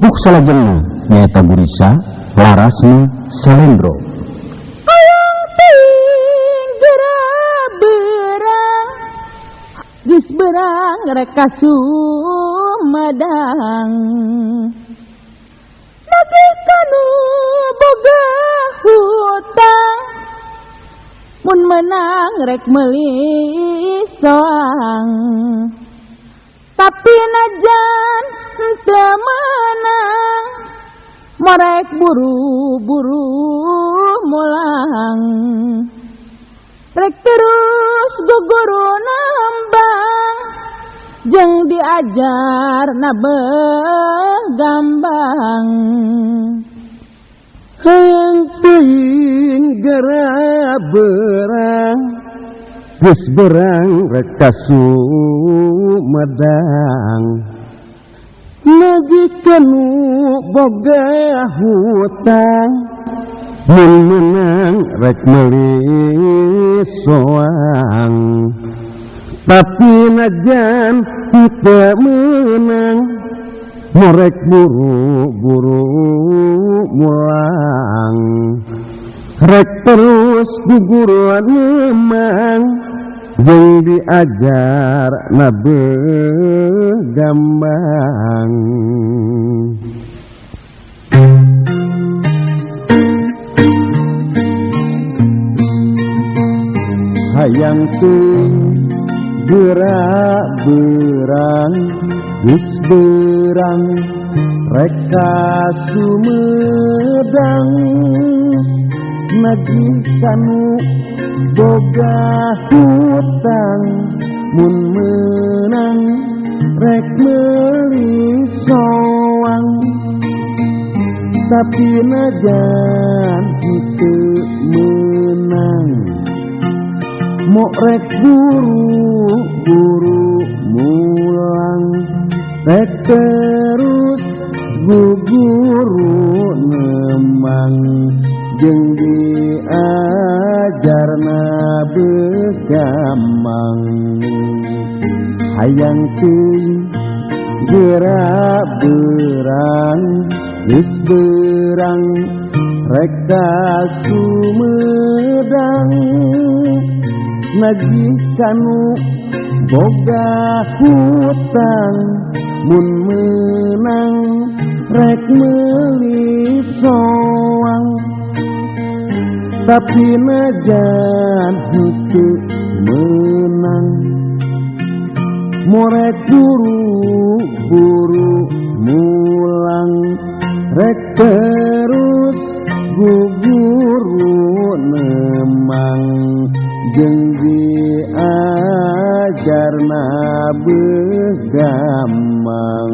Empuk salajengna nyaeta Gurisa, larasna Salendro. Hayang ting berang geus berang rek ka Sumedang. Nagih kanu boga hutang mun menang rek meuli soang. Tapi najan teu menang morek buru-buru mulang. Rek terus guguru nambang jeung diajar na begambang. Hayang teuing gara berang geus berang rek ka Sumedang. Nagih kanu boga hutang mun menang rek meuli soang. Tapi najan teu menang morek buru-buru mulang. Rek terus guguruan memang jeung diajar na begambang. Hayang teuing geura berang geus berang rek ka Sumedang. Nagih kanu boga hutang mun menang rek meuli soang. Tapi najan teu menang mok rek buru-buru mulang. Rek terus guguru nemang jeung diajarna begambang. Hayang teuing geura berang geus berang rek ka Sumedang. Nagih kanu boga hutang mun menang rek meuli soang. Tapi najan teu menang morek buru-buru mulang. Rek terus guguru nemang jeung diajarna begambang.